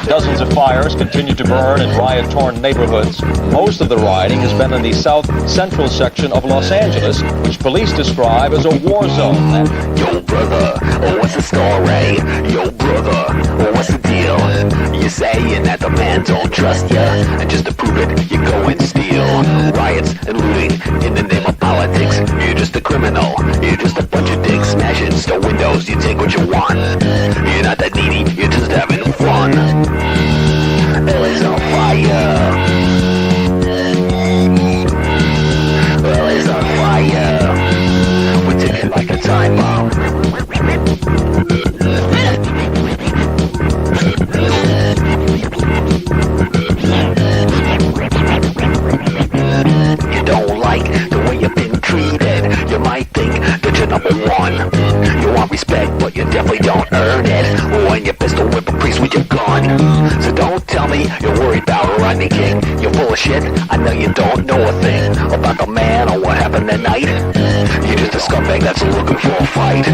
Dozens of fires continue to burn in riot-torn neighborhoods. Most of the rioting has been in the south-central section of Los Angeles, which police describe as a war zone. Yo, brother, what's the story? Yo, brother, what's the deal? You're saying that the man don't trust ya, and just to prove it, you go and steal. Riots and looting in the name of politics. You're just a criminal. You're just a bunch of dicks smashing store windows. You take what you want. You're not that needy. You're just having fun. LA's on fire. LA's on fire. We're ticking like a time bomb. You don't like the way you've been treated. You might think that you're number one. You want respect, but you definitely don't earn it. When you pistol whip a priest with your gun. So don't tell me you're worried about Rodney King. You're full of shit. I know you don't know a thing about the man or what happened tonight. You're just a scumbag that's looking for a fight.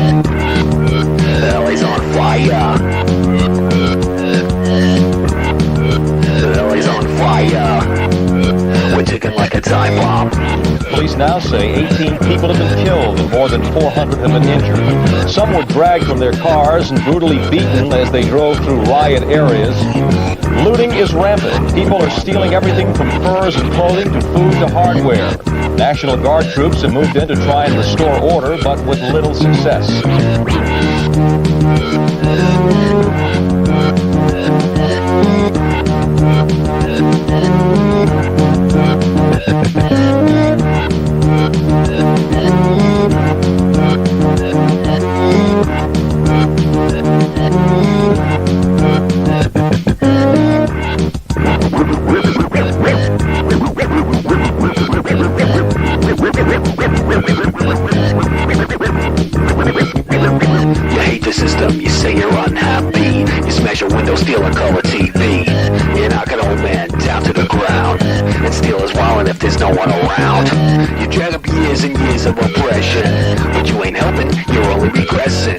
LA's on fire. LA's on fire. We're ticking like a time bomb. Police now say 18 people have been killed and more than 400 have been injured. Some were dragged from their cars and brutally beaten as they drove through riot areas. Looting is rampant. People are stealing everything from furs and clothing to food to hardware. National Guard troops have moved in to try and restore order, but with little success. You hate the system, you say you're unhappy. You smash your window, steal a color TV. You knock an old man down to the ground and steal his wallet if there's no one around. You drag up years and years of oppression, but you ain't helping, you're only regressing.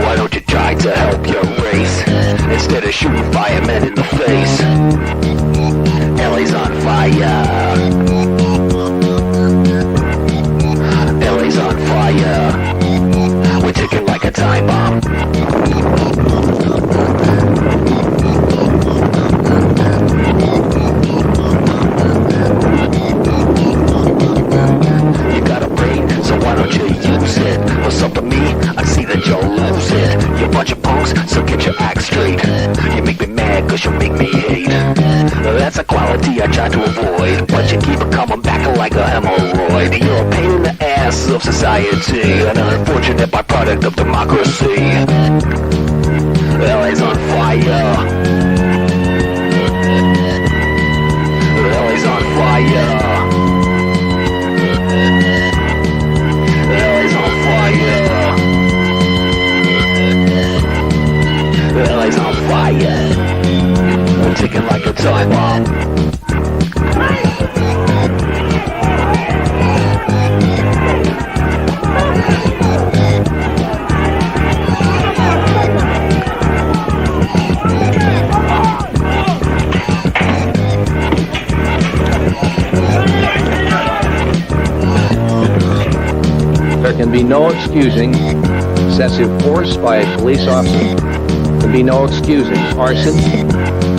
Why don't you try to help your race instead of shooting firemen in the face? LA's on fire. LA's on fire. We're ticking like a time bomb. You got a brain, so why don't you use it? What's up to me? I see that you'll lose it. You're a bunch of punks, so get your act straight. You make me mad cause you make me hate. That's a quality I try to avoid, but you keep it coming back like a hemorrhoid. You're a pain in the ass of society, an unfortunate byproduct of democracy. LA's on fire. LA's on fire. LA's on fire. LA's on fire. We're ticking like a time bomb. There can be no excusing excessive force by a police officer. There can be no excusing arson,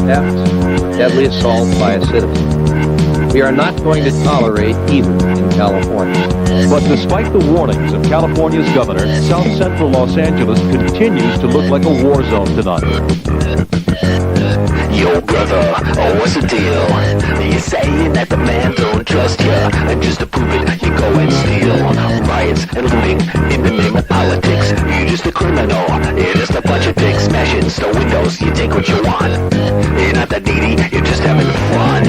theft, deadly assault by a citizen. We are not going to tolerate either in California. But despite the warnings of California's governor, South Central Los Angeles continues to look like a war zone tonight. Yo, brother, what's the deal? You're saying that the man don't trust ya, and just to prove it, you go and steal. Riots and looting in the name of politics. You're just a criminal. You're just a bunch of dicks smashing store windows. You take what you want. You're not that needy. You're just having fun.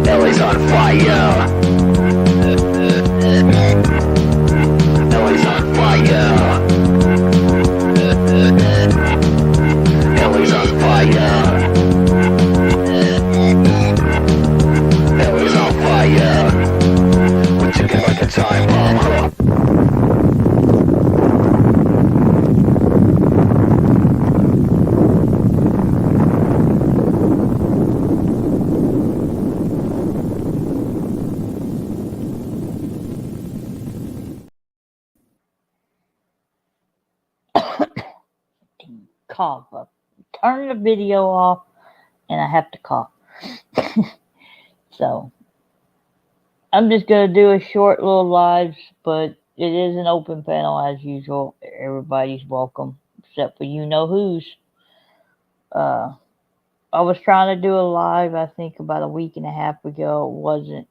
LA's on fire. LA's on fire. LA's on fire. LA's on fire. We're ticking like a time bomb. cough. I turn the video off and I have to cough. So I'm just going to do a short little lives, but it is an open panel as usual. Everybody's welcome, except for you-know-who's. I was trying to do a live, I think, about a week and a half ago.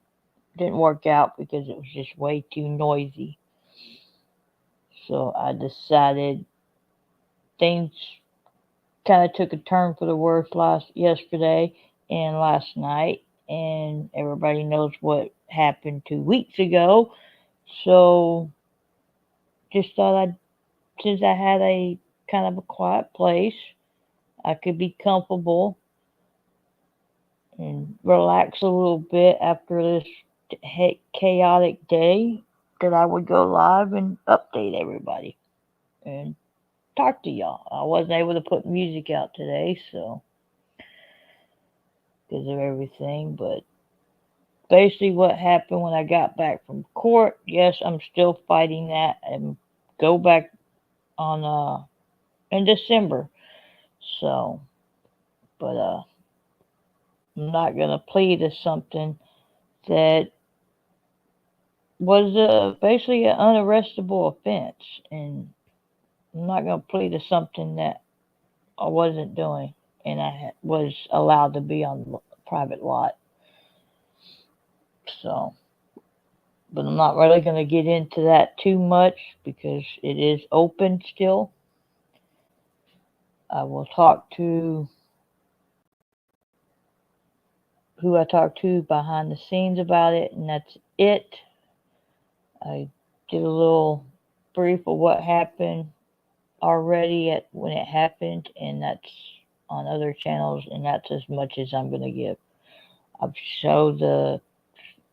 Didn't work out because it was just way too noisy. So I decided things kind of took a turn for the worse yesterday and last night, and everybody knows what happened 2 weeks ago. So just thought since I had a kind of a quiet place, I could be comfortable and relax a little bit after this chaotic day, that I would go live and update everybody and talk to y'all. I wasn't able to put music out today, so because of everything, but basically what happened when I got back from court, yes, I'm still fighting that and go back on in December. So, but I'm not gonna plead to something that was basically an unarrestable offense, and I'm not gonna plead to something that I wasn't doing, and I was allowed to be on the private lot. So, but I'm not really going to get into that too much because it is open still. I will talk to who I talk to behind the scenes about it, and that's it. I did a little brief of what happened already when it happened, and that's on other channels, and that's as much as I'm going to give. I've showed the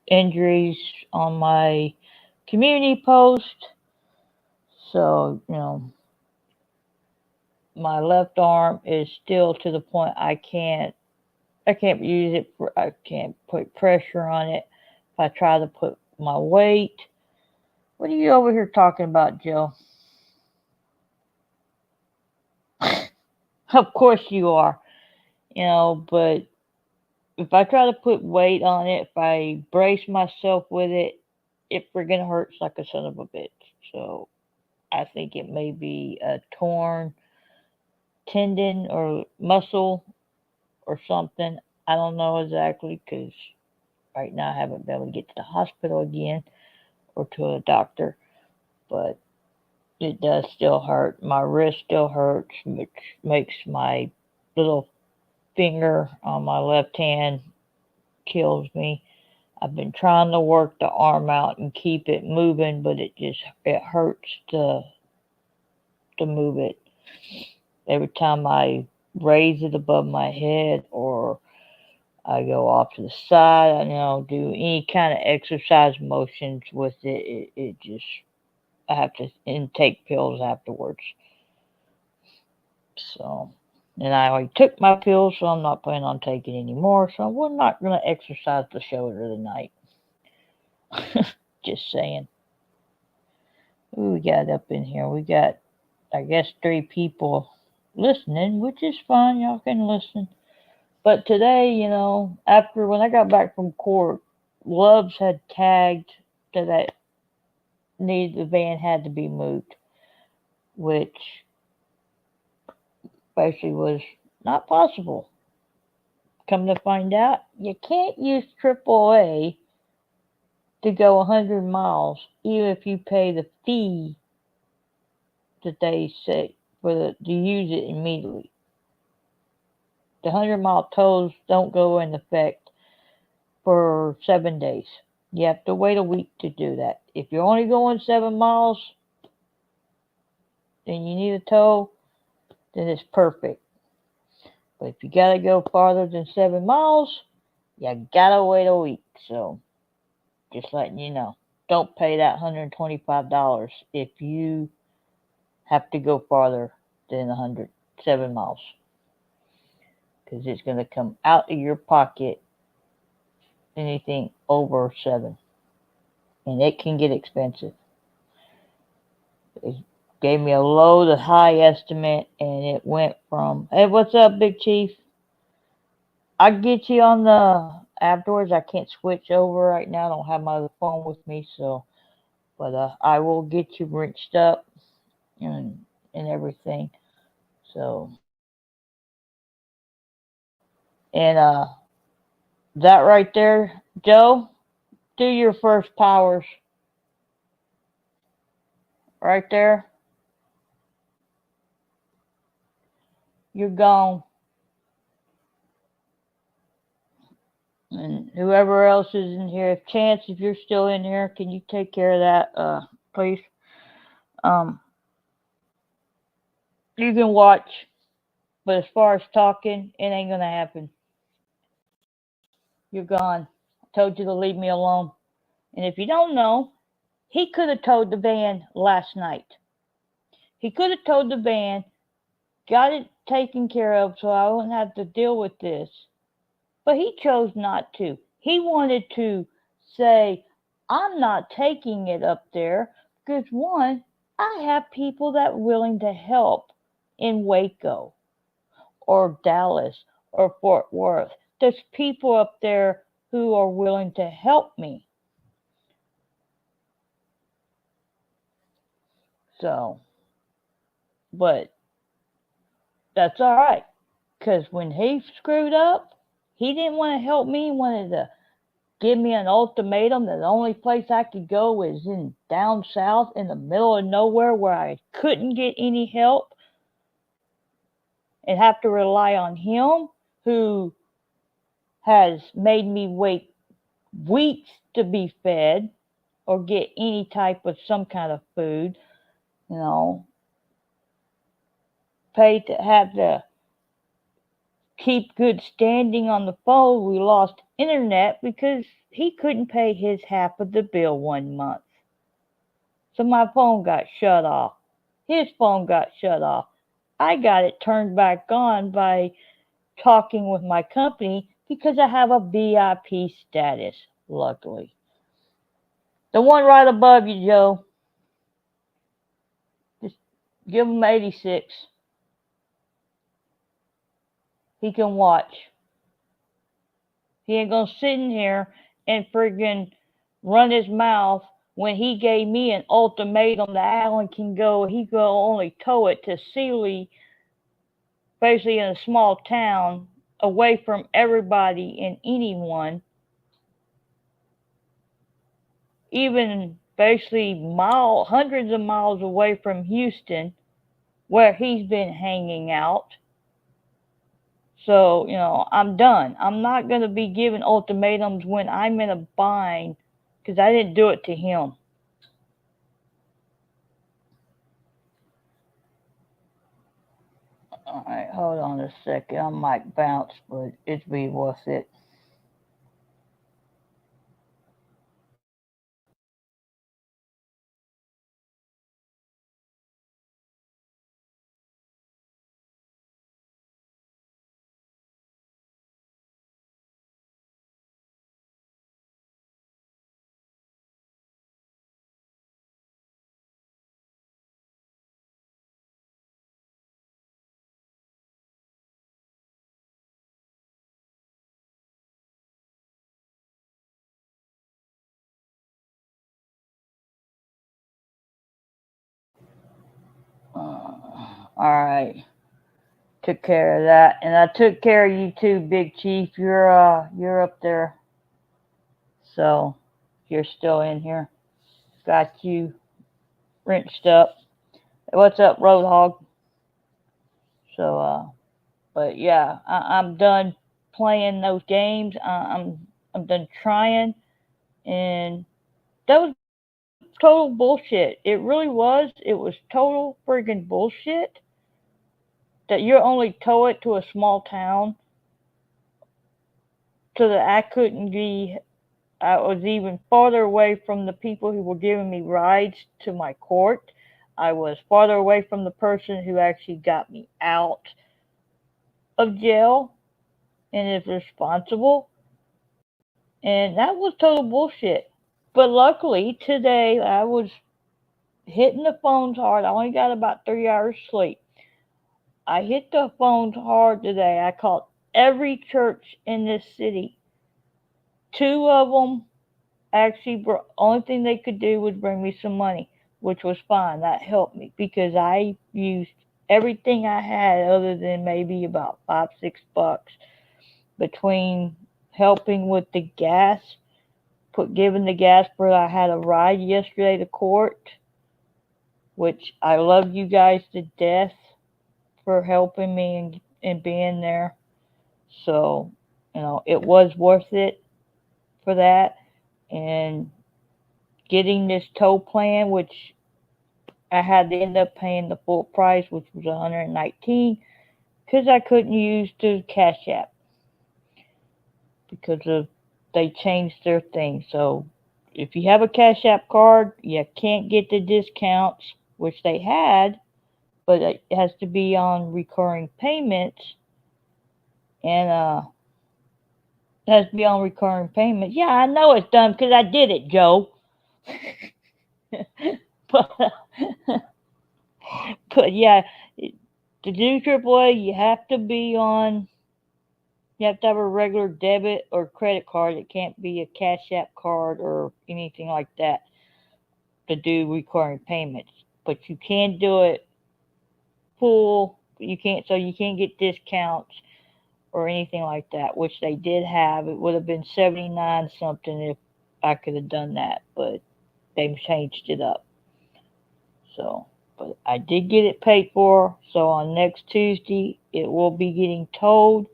injuries on my community post. So, my left arm is still to the point I can't use it. I can't put pressure on it. If I try to put my weight. What are you over here talking about, Joe? Of course you are. But if I try to put weight on it, if I brace myself with it, it friggin' hurts like a son of a bitch. So I think it may be a torn tendon or muscle or something. I don't know exactly because right now I haven't been able to get to the hospital again or to a doctor, but it does still hurt. My wrist still hurts, which makes my little finger on my left hand kills me. I've been trying to work the arm out and keep it moving, but it hurts to move it. Every time I raise it above my head or I go off to the side, I do any kind of exercise motions with it. It just, I have to intake pills afterwards. So, and I already took my pills, so I'm not planning on taking any more. So we're not going to exercise the shoulder tonight. Just saying. Who we got up in here? We got, I guess, 3 people listening, which is fine. Y'all can listen. But today, after when I got back from court, Loves had tagged that the van had to be moved, which basically was not possible. Come to find out, you can't use AAA to go 100 miles, even if you pay the fee that they say to use it immediately. The 100-mile tolls don't go in effect for 7 days. You have to wait a week to do that. If you're only going 7 miles, then you need a toll, then it's perfect. But if you gotta go farther than 7 miles, you gotta wait a week. So, just letting you know. Don't pay that $125 if you have to go farther than 7 miles. Because it's going to come out of your pocket anything over 7. And it can get expensive. It gave me a low to high estimate, and it went from, hey, what's up, Big Chief? I'll get you on the afterwards. I can't switch over right now. I don't have my phone with me, so, but I will get you rinsed up and everything. So, and that right there, Joe, do your first powers. Right there. You're gone. And whoever else is in here, if Chance, if you're still in here, can you take care of that, please? You can watch, but as far as talking, it ain't gonna happen. You're gone. I told you to leave me alone. And if you don't know, he could have towed the van last night. He could have towed the van, got it taken care of so I wouldn't have to deal with this. But he chose not to. He wanted to say, I'm not taking it up there because, one, I have people that are willing to help in Waco or Dallas or Fort Worth. There's people up there who are willing to help me. So, but that's all right. Because when he screwed up, he didn't want to help me. He wanted to give me an ultimatum that the only place I could go was in down south in the middle of nowhere where I couldn't get any help and have to rely on him, who has made me wait weeks to be fed or get any type of some kind of food, you know, pay to have to keep good standing on the phone. We lost internet because he couldn't pay his half of the bill 1 month. So my phone got shut off. His phone got shut off. I got it turned back on by talking with my company because I have a VIP status, luckily. The one right above you, Joe. Just give him 86. He can watch. He ain't gonna sit in here and friggin' run his mouth when he gave me an ultimatum that Alan can go, he could only tow it to Sealy, basically in a small town, away from everybody and anyone, even basically hundreds of miles away from Houston, where he's been hanging out. So, I'm done. I'm not going to be giving ultimatums when I'm in a bind because I didn't do it to him. All right, hold on a second. I might bounce, but it's be worth it. All right. Took care of that, and I took care of you too, Big Chief. You're up there, so you're still in here. Got you rinsed up. What's up, Roadhog? So but yeah, I'm done playing those games. I'm done trying, and that was total bullshit. It really was. It was total friggin' bullshit. That you only tow it to a small town, so that I was even farther away from the people who were giving me rides to my court. I was farther away from the person who actually got me out of jail and is responsible. And that was total bullshit. But luckily today I was hitting the phones hard. I only got about 3 hours sleep. I hit the phones hard today. I called every church in this city. Two of them actually, only thing they could do was bring me some money, which was fine. That helped me because I used everything I had other than maybe about $5, $6 between helping with the gas, giving the gas for I had a ride yesterday to court, which I love you guys to death for helping me and being there. So, it was worth it for that. And getting this tow plan, which I had to end up paying the full price, which was $119, because I couldn't use the Cash App because of they changed their thing. So if you have a Cash App card, you can't get the discounts, which they had, but it has to be on recurring payments, and it has to be on recurring payments. Yeah, I know it's done because I did it, Joe. but but yeah, to do AAA, you have to have a regular debit or credit card. It can't be a Cash App card or anything like that to do recurring payments. But you can do it full. You can't get discounts or anything like that, which they did have. It would have been 79 something if I could have done that, but they've changed it up. So, but I did get it paid for. So on next Tuesday, it will be getting towed.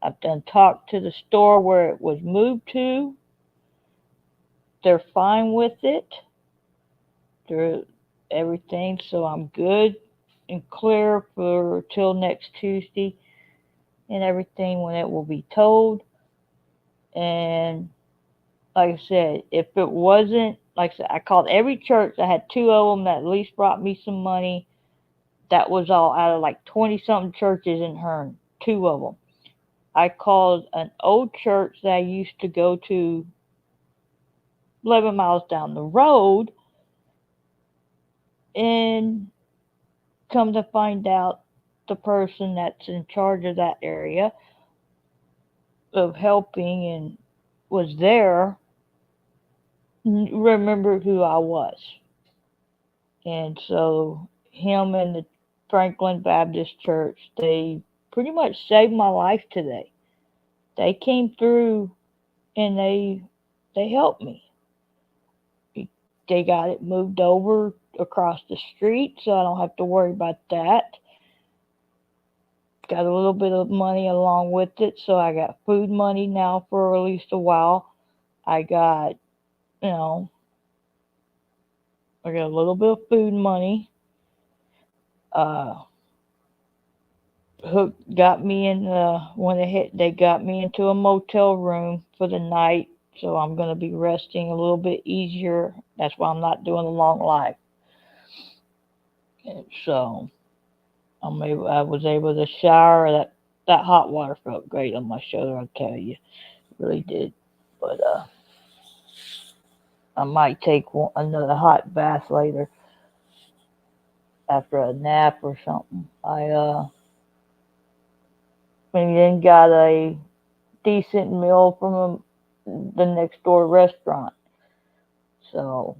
I've done talked to the store where it was moved to. They're fine with it. They're everything, so I'm good and clear for till next Tuesday and everything when it will be towed. And like I said, if it wasn't, like I said, I called every church. I had two of them that at least brought me some money. That was all out of like 20 something churches in Hearne, two of them. I called an old church that I used to go to 11 miles down the road, and come to find out the person that's in charge of that area of helping and was there remembered who I was. And so him and the Franklin Baptist Church, they pretty much saved my life today. They came through and they helped me. They got it moved over across the street, so I don't have to worry about that. Got a little bit of money along with it, so I got food money now for at least a while. I got, I got a little bit of food money. Hook got me in when they got me into a motel room for the night, so I'm gonna be resting a little bit easier. That's why I'm not doing a long live. And so I was able to shower. That hot water felt great on my shoulder. I'll tell you, it really did. But I might take another hot bath later after a nap or something. And then got a decent meal from the next door restaurant. So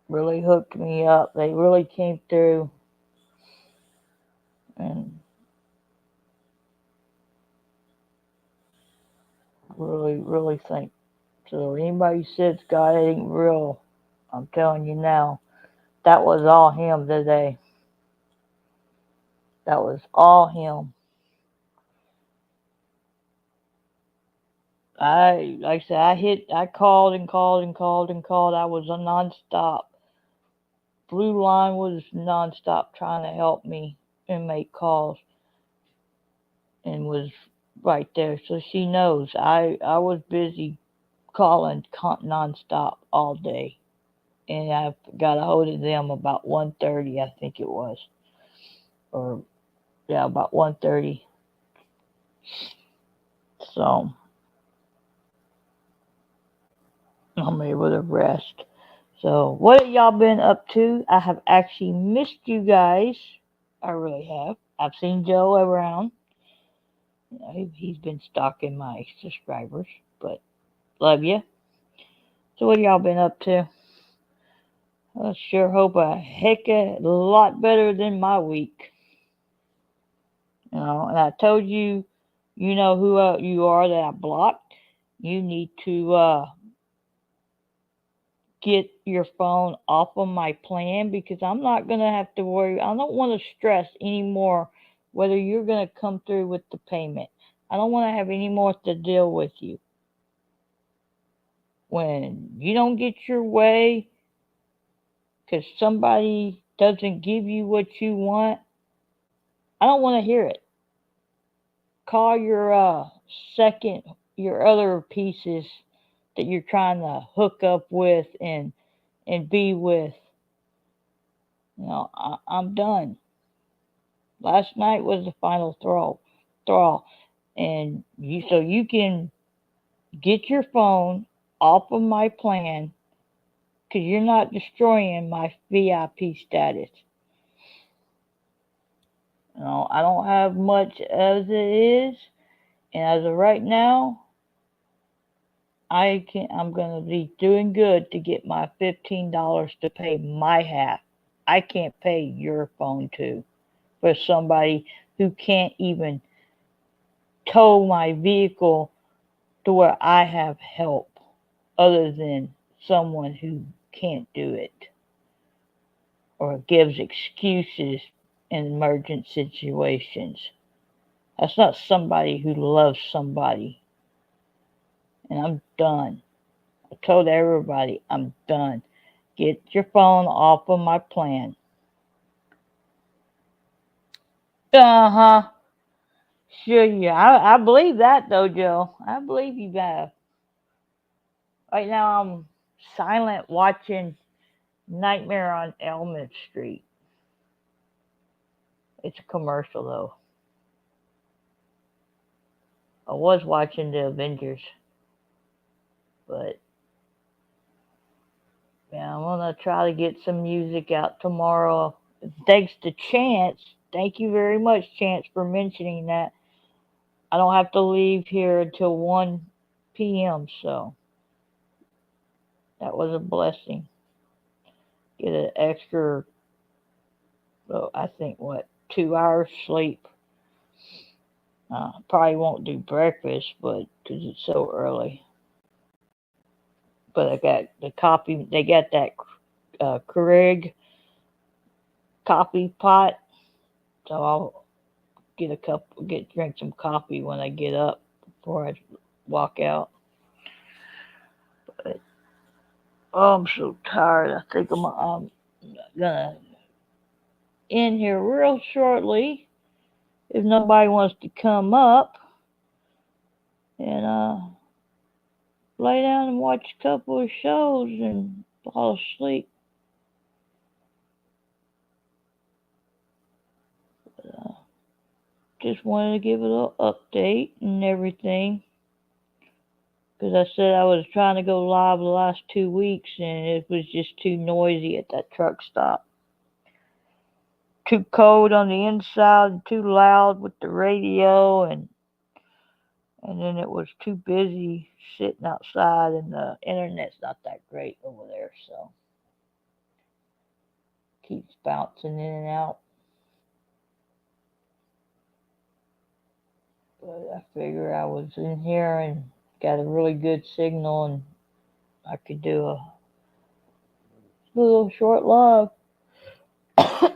really hooked me up. They really came through, and really think. So anybody says God ain't real, I'm telling you now, that was all him today. That was all him. Like I said, I called and called and called and called. I was a nonstop. Blue Line was nonstop trying to help me and make calls, and was right there. So she knows I was busy calling nonstop all day, and I got a hold of them about 1:30, I think it was, or yeah, about 1:30. So I'm able to rest. So, what have y'all been up to? I have actually missed you guys. I really have. I've seen Joe around. You know, he's been stalking my subscribers, but love you. So, what have y'all been up to? I sure hope a heck of a lot better than my week. You know, and I told you, you know who you are that I blocked. You need to get your phone off of my plan because I'm not going to have to worry. I don't want to stress anymore whether you're going to come through with the payment. I don't want to have any more to deal with you. When you don't get your way because somebody doesn't give you what you want, I don't want to hear it. Call your your other pieces that you're trying to hook up with and be with. You know, I'm done. Last night was the final throw, and you can get your phone off of my plan because you're not destroying my VIP status. You know, I don't have much as it is, and as of right now, I'm gonna be doing good to get my $15 to pay my half. I can't pay your phone too for somebody who can't even tow my vehicle to where I have help other than someone who can't do it or gives excuses in emergent situations. That's not somebody who loves somebody. And I'm done. I told everybody I'm done. Get your phone off of my plan. Uh huh. Sure, yeah. I believe that though, Joe. I believe you have. Right now, I'm silent watching Nightmare on Elm Street. It's a commercial though. I was watching the Avengers, but yeah, I'm gonna try to get some music out tomorrow. Thanks to Chance. Thank you very much, Chance, for mentioning that. I don't have to leave here until 1 p.m., so that was a blessing. Get an extra, well, I think, what, 2 hours sleep. Probably won't do breakfast, but because it's so early. But I got the coffee. They got that Keurig coffee pot, so I'll drink some coffee when I get up before I walk out. But oh, I'm so tired. I think I'm gonna end here real shortly if nobody wants to come up and lay down and watch a couple of shows and fall asleep. But, just wanted to give a little update and everything. Because I said I was trying to go live the last 2 weeks and it was just too noisy at that truck stop. Too cold on the inside and too loud with the radio and then it was too busy sitting outside and the internet's not that great over there, so keeps bouncing in and out. But I figure I was in here and got a really good signal and I could do a little short live. uh,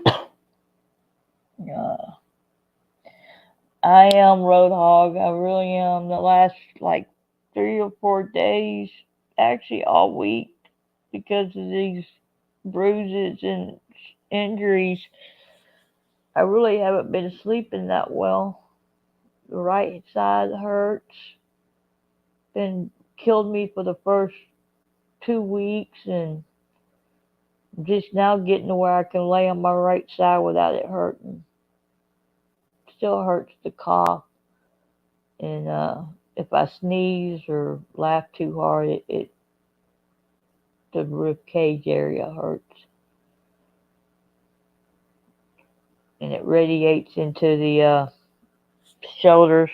I am Roadhog. I really am. The last like 3 or 4 days, actually all week, because of these bruises and injuries, I really haven't been sleeping that well. The right side hurts. Been killed me for the first 2 weeks, and just now getting to where I can lay on my right side without it hurting. Still hurts to cough, and if I sneeze or laugh too hard, it the rib cage area hurts. And it radiates into the shoulders.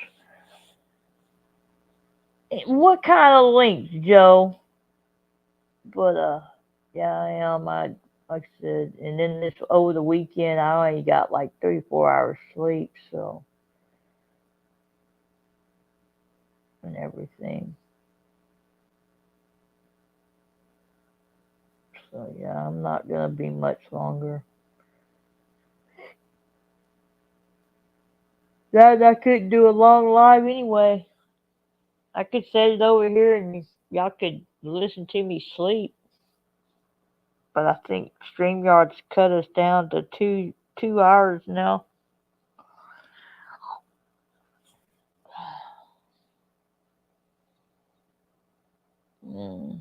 What kind of links, Joe? But yeah, I am. Like I said, and then this over the weekend, I only got like 3 or 4 hours sleep, so and everything. So yeah, I'm not gonna be much longer. That I couldn't do a long live anyway. I could set it over here and y'all could listen to me sleep. But I think StreamYard's cut us down to two hours now. Mm.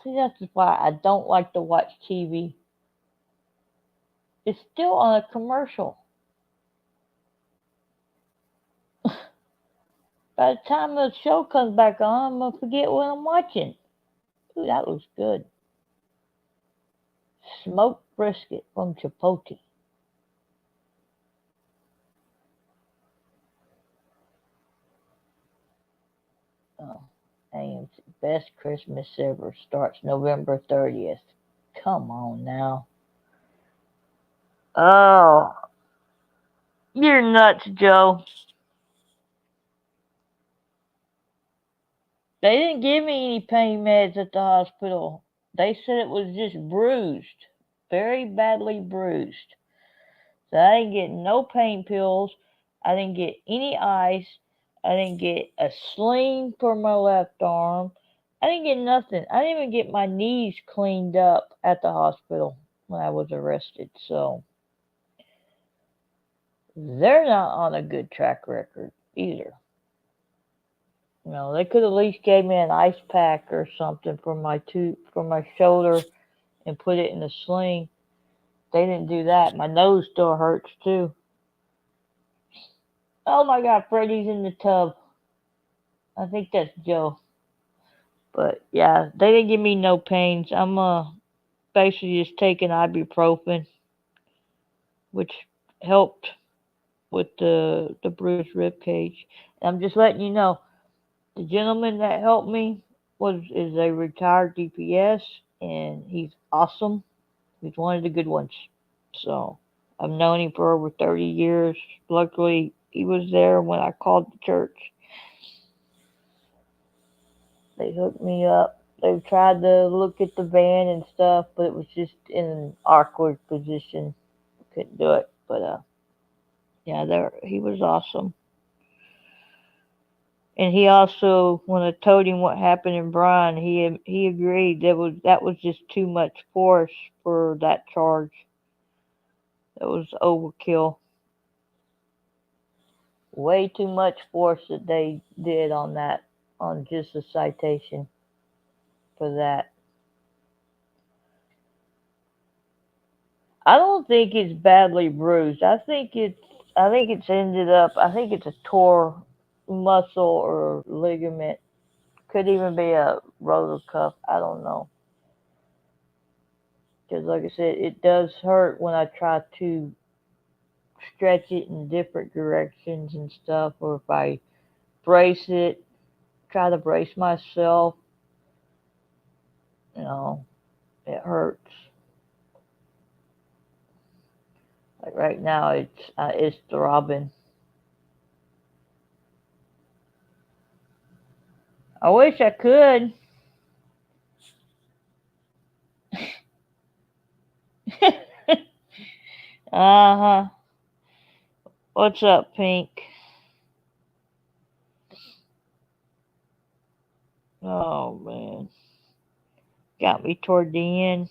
See, that's why I don't like to watch TV. It's still on a commercial. By the time the show comes back on, I'm gonna forget what I'm watching. Ooh, that looks good. Smoked brisket from Chipotle. Oh, and best Christmas ever starts November 30th. Come on now. Oh, you're nuts, Joe. They didn't give me any pain meds at the hospital. They said it was just bruised, very badly bruised. So I didn't get no pain pills. I didn't get any ice. I didn't get a sling for my left arm. I didn't get nothing. I didn't even get my knees cleaned up at the hospital when I was arrested. So they're not on a good track record either. You know, they could at least gave me an ice pack or something for my shoulder and put it in a sling. They didn't do that. My nose still hurts too. Oh my God, Freddy's in the tub. I think that's Joe. But yeah, they didn't give me no pains. I'm basically just taking ibuprofen, which helped with the bruised rib cage. And I'm just letting you know, the gentleman that helped me is a retired DPS, and he's awesome. He's one of the good ones. So I've known him for over 30 years. Luckily, he was there when I called the church. They hooked me up. They tried to look at the van and stuff, but it was just in an awkward position. Couldn't do it. But yeah, he was awesome. And he also, when I told him what happened in Bryan, he agreed that was just too much force for that charge. That was overkill. Way too much force that they did on just a citation for that. I don't think it's badly bruised. I think it's ended up. I think it's a tore muscle or ligament. Could even be a rotor cuff. I don't know. Because like I said, it does hurt when I try to stretch it in different directions and stuff, or if I brace it, try to brace myself. You know, it hurts. Like right now, it's throbbing. I wish I could. Uh-huh. What's up, Pink? Oh man, got me toward the end.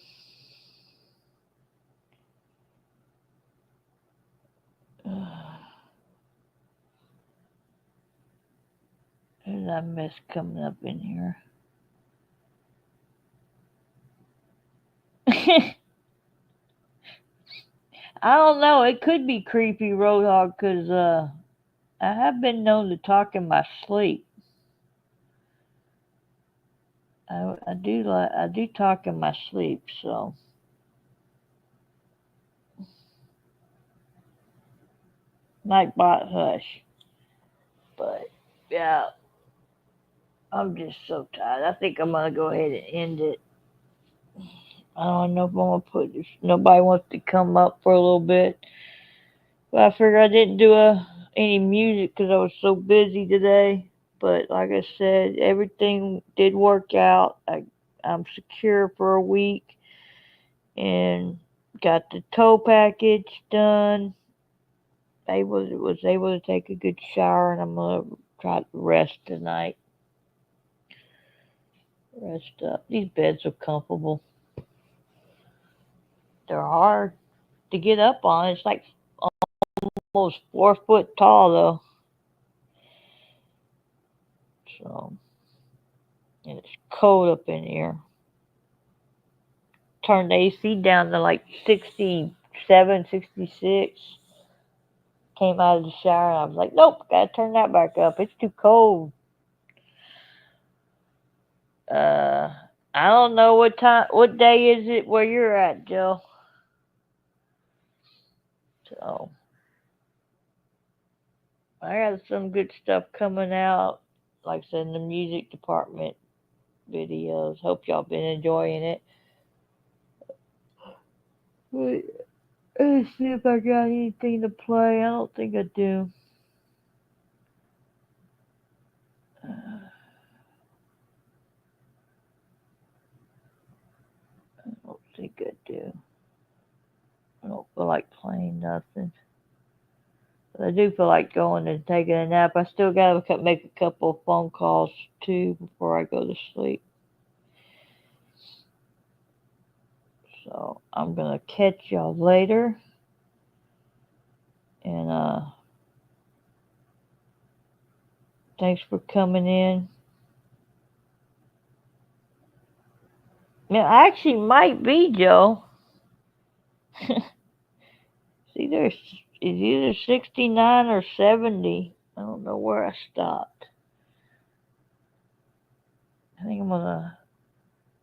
There's that mess coming up in here. I don't know. It could be creepy, Roadhog, because I have been known to talk in my sleep. I do talk in my sleep, so Nightbot hush. But yeah, I'm just so tired. I think I'm gonna go ahead and end it. I don't know if I'm gonna put this. Nobody wants to come up for a little bit. But I figured I didn't do any music because I was so busy today. But like I said, everything did work out. I'm secure for a week and got the tow package done. Was able to take a good shower, and I'm gonna try to rest tonight. Rest up. These beds are comfortable. They're hard to get up on. It's like almost 4 foot tall though. So, and it's cold up in here. Turned the AC down to like 67, 66. Came out of the shower and I was like, nope, gotta turn that back up. It's too cold. I don't know what day is it where you're at, Joe. So, I got some good stuff coming out. Like I said, in the music department videos. Hope y'all been enjoying it. Let's see if I got anything to play. I don't think I do. I don't think I do. I don't feel like playing nothing. But I do feel like going and taking a nap. I still got to make a couple of phone calls too before I go to sleep. So I'm going to catch y'all later. And thanks for coming in. I actually might be, Joe. See, it's either 69 or 70. I don't know where I stopped. I think I'm going to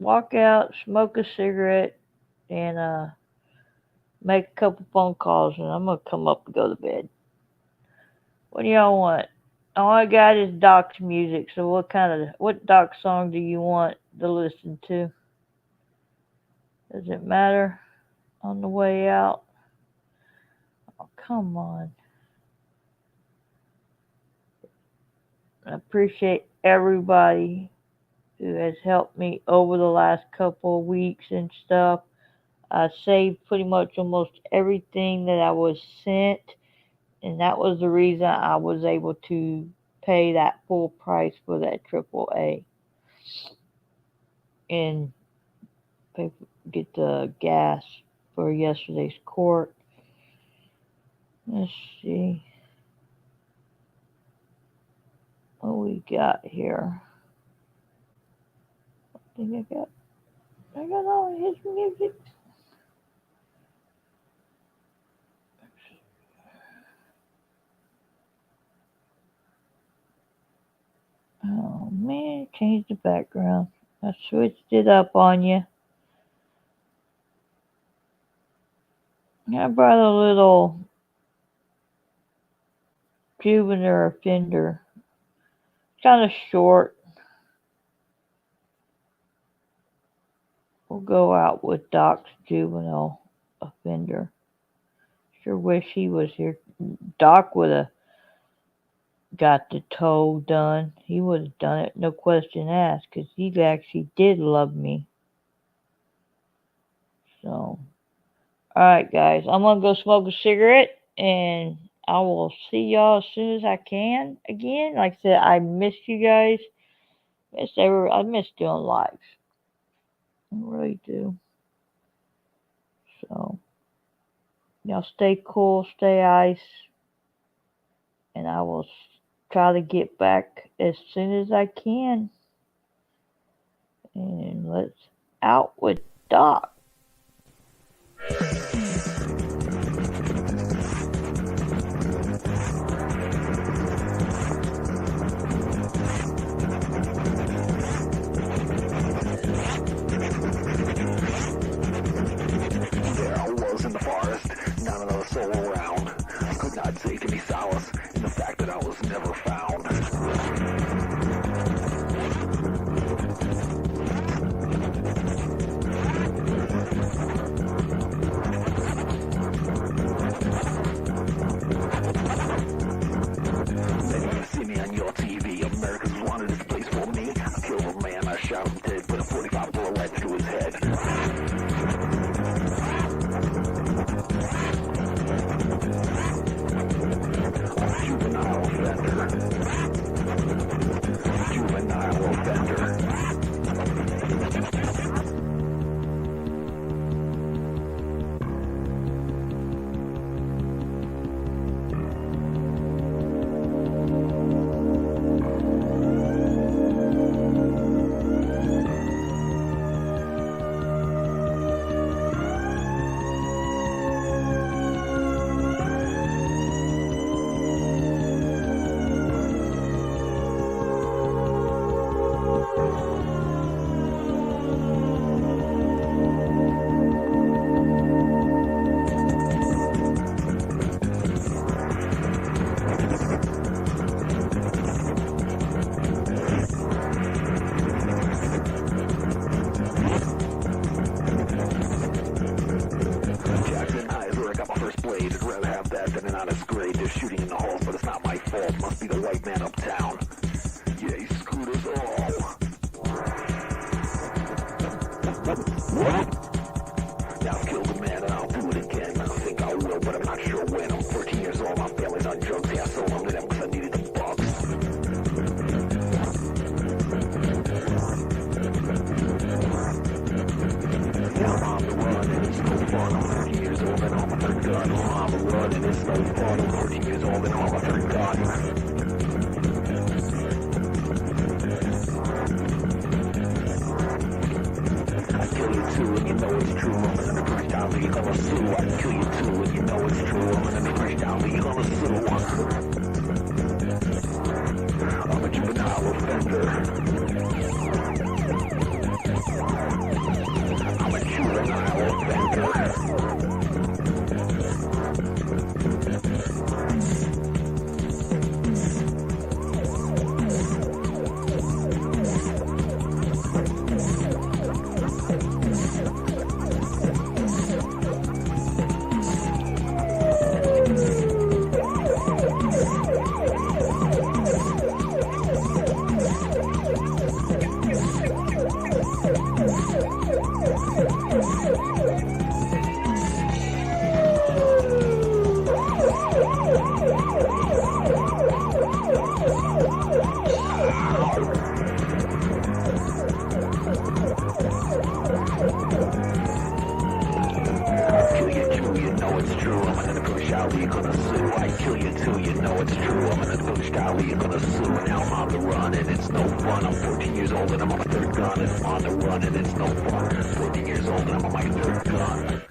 walk out, smoke a cigarette, and make a couple phone calls, and I'm going to come up and go to bed. What do y'all want? All I got is Doc's music, so what Doc song do you want to listen to? Does it matter on the way out? Oh, come on. I appreciate everybody who has helped me over the last couple of weeks and stuff. I saved pretty much almost everything that I was sent, and that was the reason I was able to pay that full price for that AAA and get the gas for yesterday's court. Let's see what we got here. I think I got all his music. Oh man, change the background. I switched it up on you. I brought a little juvenile offender. Kind of short. We'll go out with Doc's juvenile offender. Sure wish he was here. Doc would have got the tow done. He would have done it, no question asked, because he actually did love me. So, alright, guys, I'm going to go smoke a cigarette, and I will see y'all as soon as I can again. Like I said, I miss you guys. I miss doing lives. I really do. So, y'all stay cool, stay ice, and I will try to get back as soon as I can. And let's out with Doc. Jackson High is where I got my first blaze. I'd rather have that than an honest grade. They're shooting in the halls, but it's not my fault. Must be the white man uptown. Yeah, he screwed us all. Now I've killed a man and I'll do it again. I think I will, but I'm not sure when. I'm 14 years old, my family's on drugs. Yeah, I sold them to them because I needed the bucks. Now I'm on the run and it's no fun. I'm 14 years old and I'm a third gun. I'm on the run and it's no fun. I'm 14 years old and I'm a third gun. I kill you too and you know it's true. I'm an first time that you're gonna sue. I kill you too and you know it's true. I'm an first time that you're gonna sue. I'm a juvenile offender. I'm a juvenile offender. Now I'm on the run and it's no fun. I'm 14 years old and I'm on my third gun and I'm on the run and it's no fun. 14 years old and I'm on my third gun.